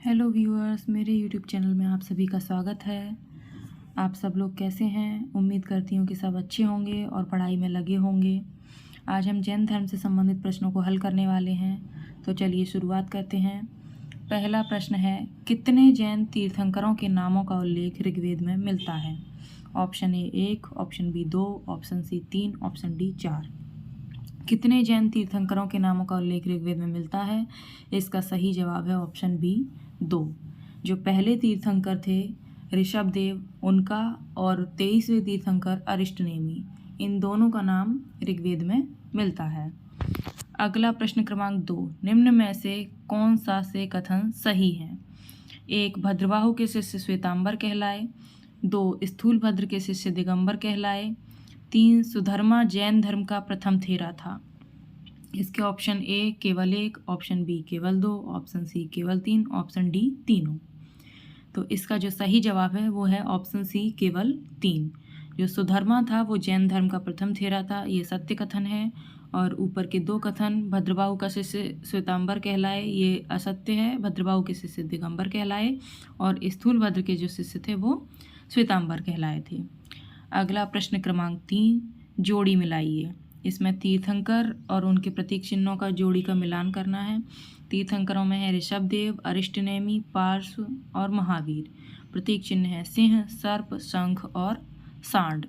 Hello viewers, मेरे YouTube channel में आप सभी का स्वागत है। आप सब लोग कैसे हैं? उम्मीद करती हूँ कि सब अच्छे होंगे और पढ़ाई में लगे होंगे। आज हम जैन धर्म से संबंधित प्रश्नों को हल करने वाले हैं, तो चलिए शुरुआत करते हैं। पहला प्रश्न है, कितने जैन तीर्थंकरों के नामों का उल्लेख ऋग्वेद में मिलता है? Option A 1, option B 2, option C 3, option D 4। कितने जैन तीर्थंकरों के नामों का उल्लेख ऋग्वेद में मिलता है? इसका सही जवाब है ऑप्शन बी 2। जो पहले तीर्थंकर थे ऋषभदेव, उनका, और 23वें तीर्थंकर अरिष्टनेमी, इन दोनों का नाम ऋग्वेद में मिलता है। अगला प्रश्न क्रमांक 2, निम्न में से कौन सा से कथन सही है? 1, भद्रबाहु के शिष्य श्वेतांबर कहलाए। 2, स्थूलभद्र के शिष्य दिगंबर कहलाए। 3, सुधर्मा जैन धर्म का प्रथम थेरा था। इसके ऑप्शन ए केवल 1, ऑप्शन बी केवल 2, ऑप्शन सी केवल 3, ऑप्शन डी तीनों। तो इसका जो सही जवाब है वो है ऑप्शन सी केवल 3। जो सुधर्मा था वो जैन धर्म का प्रथम थेरा था, ये सत्य कथन है। और ऊपर के 2 कथन, भद्रबाहु का शिष्य श्वेतांबर कहलाए, ये असत्य है। भद्रबाहु के शिष्य दिगंबर कहलाए और स्थूलभद्र के जो शिष्य थे वो श्वेतांबर कहलाए थे। अगला प्रश्न क्रमांक 3, जोड़ी मिलाइए। इसमें तीर्थंकर और उनके प्रतीक चिन्हों का जोड़ी का मिलान करना है। तीर्थंकरों में है ऋषभदेव, अरिष्टनेमी, पार्श्व और महावीर। प्रतीक चिन्ह है सिंह, सर्प, शंख और सांड।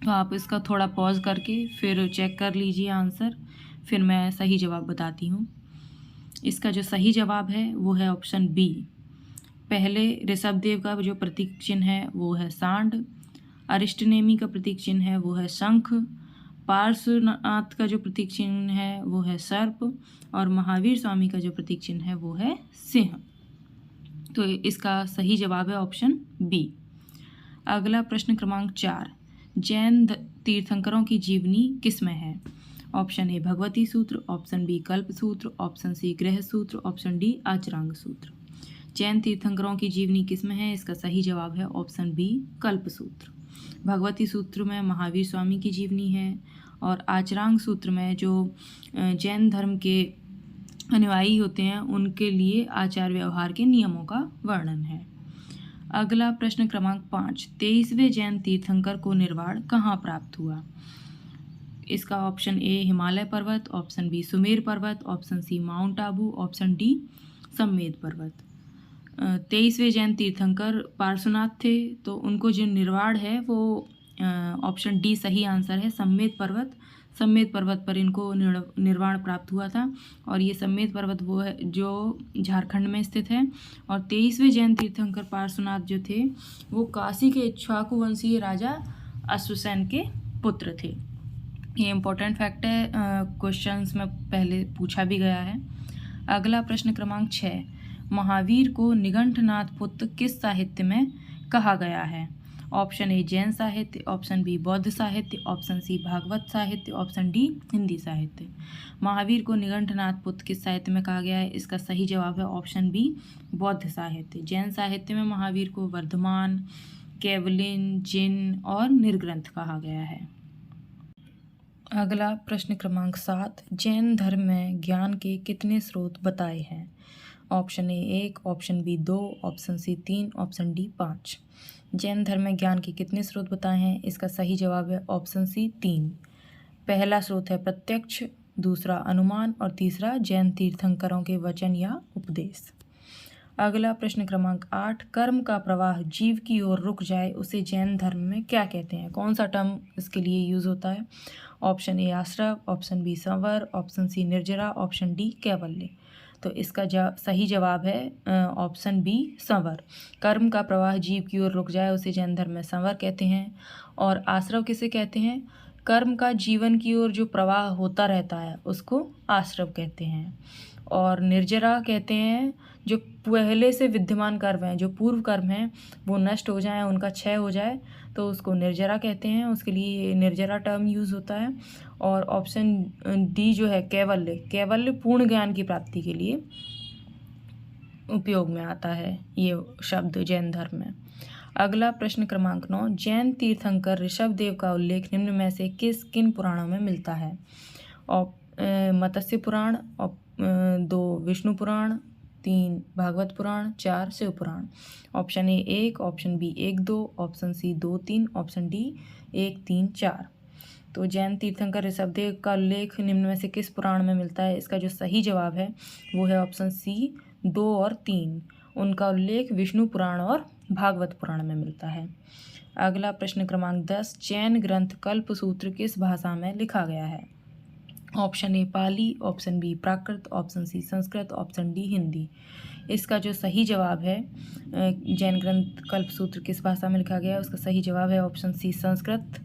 तो आप इसका थोड़ा पॉज करके फिर चेक कर लीजिए आंसर, फिर मैं सही जवाब बताती हूँ। इसका जो सही जवाब है वो है ऑप्शन बी। पहले ऋषभदेव का जो प्रतीक चिन्ह है वो है सांड, अरिष्टनेमी का प्रतीक चिन्ह है वो है शंख, पार्श्वनाथ का जो प्रतीक चिन्ह है वो है सर्प, और महावीर स्वामी का जो प्रतीक चिन्ह है वो है सिंह। तो इसका सही जवाब है ऑप्शन बी। अगला प्रश्न क्रमांक 4, जैन तीर्थंकरों की जीवनी किसमें है? ऑप्शन ए भगवती सूत्र, ऑप्शन बी कल्प सूत्र, ऑप्शन सी गृह सूत्र, ऑप्शन डी आचरांग सूत्र। जैन तीर्थंकरों की जीवनी किसमें है? इसका सही जवाब है ऑप्शन बी कल्प सूत्र। भगवती सूत्र में महावीर स्वामी की जीवनी है और आचरांग सूत्र में जो जैन धर्म के अनुयायी होते हैं उनके लिए आचार व्यवहार के नियमों का वर्णन है। अगला प्रश्न क्रमांक 5, 23वें जैन तीर्थंकर को निर्वाण कहाँ प्राप्त हुआ? इसका ऑप्शन ए हिमालय पर्वत, ऑप्शन बी सुमेर पर्वत, option C mount Abu, option D Sammed पर्वत। 23वें जैन तीर्थंकर पार्श्वनाथ थे, तो उनको जो निर्वाण है वो ऑप्शन डी सही आंसर है, सम्मेद पर्वत। सम्मेद पर्वत पर इनको निर्वाण प्राप्त हुआ था और ये सम्मेद पर्वत वो है जो झारखंड में स्थित है। और 23वें जैन तीर्थंकर पार्श्वनाथ जो थे वो काशी के इक्ष्वाकु वंशीय राजा अश्वसेन के पुत्र थे। ये इम्पोर्टेंट फैक्ट है, क्वेश्चंस में पहले पूछा भी गया है। अगला प्रश्न क्रमांक 6, महावीर को निघंटनाथ पुत्र किस साहित्य में कहा गया है? ऑप्शन ए जैन साहित्य, ऑप्शन बी बौद्ध साहित्य, ऑप्शन सी भागवत साहित्य, ऑप्शन डी हिंदी साहित्य। महावीर को निघंटनाथ पुत्र किस साहित्य में कहा गया है? इसका सही जवाब है ऑप्शन बी बौद्ध साहित्य। जैन साहित्य में महावीर को वर्धमान, केवलिन, जिन और निर्ग्रंथ कहा गया है। अगला प्रश्न क्रमांक 7, जैन धर्म में ज्ञान के कितने स्रोत बताए हैं? Option A 1, option B 2, option C 3, option D 5। Jain धर्म में ज्ञान के कितने स्रोत बताए हैं? इसका सही जवाब है ऑप्शन सी 3। पहला स्रोत है प्रत्यक्ष, दूसरा अनुमान और तीसरा जैन तीर्थंकरों के वचन या उपदेश। अगला प्रश्न क्रमांक 8, कर्म का प्रवाह जीव की ओर रुक जाए उसे जैन धर्म में क्या कहते हैं? कौन सा टर्म इसके लिए यूज होता है? ऑप्शन ए आश्रव, ऑप्शन बी संवर, ऑप्शन सी निर्जरा, ऑप्शन डी कैवल्य। तो इसका सही जवाब है ऑप्शन बी संवर। कर्म का प्रवाह जीव की ओर रुक जाए उसे जैन धर्म में संवर कहते हैं। और आश्रव किसे कहते हैं? कर्म का जीवन की ओर जो प्रवाह होता रहता है उसको आश्रव कहते हैं। और निर्जरा कहते हैं जो पहले से विद्यमान कर्म हैं, जो पूर्व कर्म हैं वो नष्ट हो जाए, उनका क्षय हो जाए, तो उसको निर्जरा कहते हैं, उसके लिए निर्जरा टर्म यूज़ होता है। और ऑप्शन डी जो है कैवल्य, कैवल्य पूर्ण ज्ञान की प्राप्ति के लिए उपयोग में आता है ये शब्द जैन धर्म में। अगला प्रश्न क्रमांक 9, जैन तीर्थंकर ऋषभदेव का उल्लेख निम्न में से किन पुराणों में मिलता है? Matsya Purana, 2 Vishnu Purana, 3 Bhagavata Purana, 4 Shiva Purana. Option A 1, option B 1 2, option C 2 3, option D 1 3 4। तो जैन तीर्थंकर ऋषभदेव का उल्लेख निम्न में से किस पुराण में मिलता है? इसका जो सही जवाब है वो है ऑप्शन सी 2 और 3। उनका उल्लेख विष्णु पुराण और भागवत पुराण में मिलता है। अगला प्रश्न क्रमांक 10, जैन ग्रंथ कल्पसूत्र किस भाषा में लिखा गया है? Option A Pali, option B Prakrit, option C Sanskrit, option D Hindi. इसका जो सही जवाब है जैन ग्रंथ कल्पसूत्र किस भाषा में लिखा गया है, उसका सही जवाब है ऑप्शन सी संस्कृत।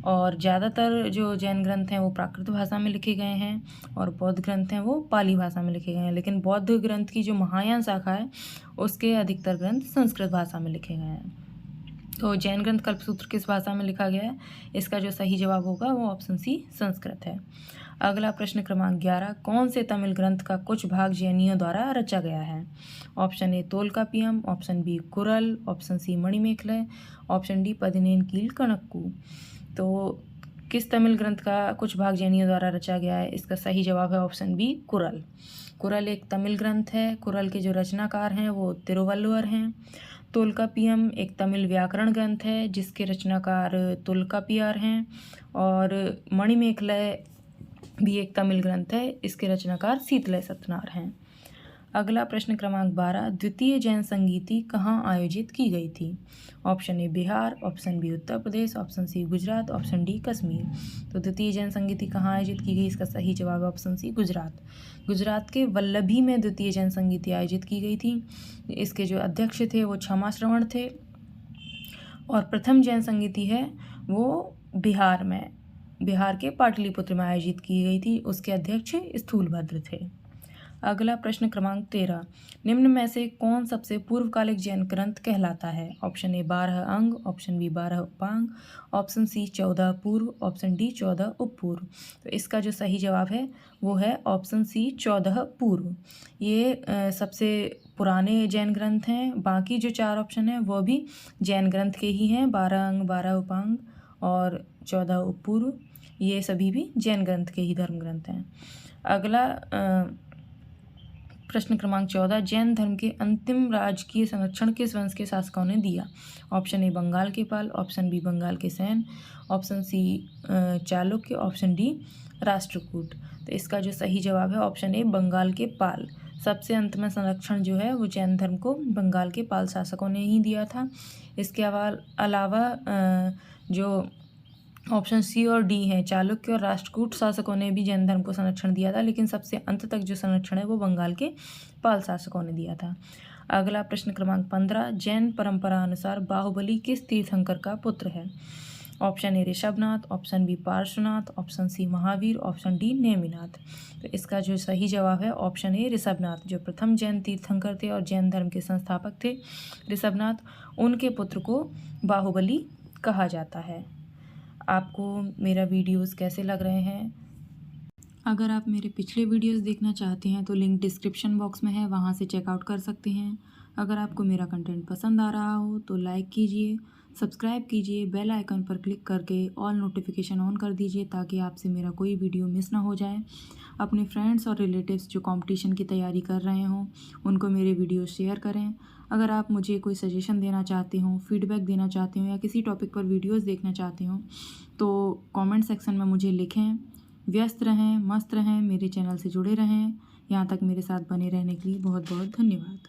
और ज़्यादातर जो जैन ग्रंथ हैं वो प्राकृत भाषा में लिखे गए हैं और बौद्ध ग्रंथ हैं वो पाली भाषा में लिखे गए हैं, लेकिन बौद्ध ग्रंथ की जो महायान शाखा है उसके अधिकतर ग्रंथ संस्कृत भाषा में लिखे गए हैं। तो जैन ग्रंथ कल्पसूत्र किस भाषा में लिखा गया है? इसका जो सही जवाब होगा वो ऑप्शन सी संस्कृत है। अगला प्रश्न क्रमांक 11, कौन से तमिल ग्रंथ का कुछ भाग जैनियों द्वारा रचा गया है? Option A Tolkappiyam, option B Kural, option C Manimekalai, option D Pathinen Kil Kanakku. तो किस तमिल ग्रंथ का कुछ भाग जैनियों द्वारा रचा गया है? इसका सही जवाब है ऑप्शन बी कुरल। कुरल एक तमिल ग्रंथ है। कुरल के जो रचनाकार हैं वो तिरुवल्लुवर हैं। तोल्कापियम एक तमिल व्याकरण ग्रंथ है जिसके रचनाकार तोल्कापियार हैं। और मणिमेखले भी एक तमिल ग्रंथ है, इसके रचनाकार शीतलय सतनार हैं। अगला प्रश्न क्रमांक 12, द्वितीय जैन संगीति कहाँ आयोजित की गई थी? Option A Bihar, option B Uttar Pradesh, option C Gujarat, option D Kashmir. तो द्वितीय जैन संगीति कहाँ आयोजित की गई? इसका सही जवाब है ऑप्शन सी गुजरात। गुजरात के वल्लभी में द्वितीय जैन संगीति आयोजित की गई थी। इसके जो अध्यक्ष थे वो क्षमा श्रवण थे। और प्रथम जैन संगीति है वो बिहार के पाटलिपुत्र में आयोजित की गई थी। उसके अध्यक्ष स्थूलभद्र थे। अगला प्रश्न क्रमांक 13, निम्न में से कौन सबसे पूर्वकालिक जैन ग्रंथ कहलाता है? ऑप्शन ए 12 अंग, ऑप्शन बी 12 उपांग, ऑप्शन सी 14 पूर्व, ऑप्शन डी 14 उपपूर्व। तो इसका जो सही जवाब है वो है ऑप्शन सी 14 पूर्व। ये सबसे पुराने जैन ग्रंथ हैं। बाकी जो 4 ऑप्शन हैं वो भी जैन ग्रंथ के ही हैं। 12 अंग, 12 उपांग और 14 उपपूर्व, ये सभी भी जैन ग्रंथ के ही धर्म ग्रंथ हैं। अगला प्रश्न क्रमांक 14, जैन धर्म के अंतिम राजकीय संरक्षण किस वंश के शासकों ने दिया? ऑप्शन ए बंगाल के पाल, ऑप्शन बी बंगाल के Sen, option C Chalukya, option D Rashtrakuta. तो इसका जो सही जवाब है ऑप्शन ए बंगाल के पाल। सबसे अंत में संरक्षण जो है वो जैन धर्म को बंगाल के पाल शासकों ने ही दिया था। इसके अलावा जो ऑप्शन सी और डी हैं, चालुक्य और राष्ट्रकूट शासकों ने भी जैन धर्म को संरक्षण दिया था, लेकिन सबसे अंत तक जो संरक्षण है वो बंगाल के पाल शासकों ने दिया था। अगला प्रश्न क्रमांक 15, जैन परंपरा अनुसार बाहुबली किस तीर्थंकर का पुत्र है? Option A Rishabhanath, option B Parshvanath, option C Mahavir, option D Neminath. तो इसका जो सही जवाब है ऑप्शन ए ऋषभनाथ, जो प्रथम जैन तीर्थंकर थे और जैन धर्म के संस्थापक थे ऋषभनाथ, उनके पुत्र को बाहुबली कहा जाता है। आपको मेरा वीडियोस कैसे लग रहे हैं? अगर आप मेरे पिछले वीडियोस देखना चाहते हैं तो लिंक डिस्क्रिप्शन बॉक्स में है, वहां से चेकआउट कर सकते हैं। अगर आपको मेरा कंटेंट पसंद आ रहा हो तो लाइक कीजिए, सब्सक्राइब कीजिए, बेल आइकन पर क्लिक करके ऑल नोटिफिकेशन ऑन कर दीजिए ताकि आपसे मेरा कोई वीडियो मिस ना हो जाए। अपने फ्रेंड्स और रिलेटिव्स जो कंपटीशन की तैयारी कर रहे हों उनको मेरे वीडियो शेयर करें। अगर आप मुझे कोई सजेशन देना चाहते हो, फीडबैक देना चाहते हो या किसी टॉपिक पर वीडियोस देखना चाहते हो तो कमेंट सेक्शन में मुझे लिखें। व्यस्त रहें, मस्त रहें, मेरे चैनल से जुड़े रहें। यहाँ तक मेरे साथ बने रहने के लिए बहुत बहुत धन्यवाद।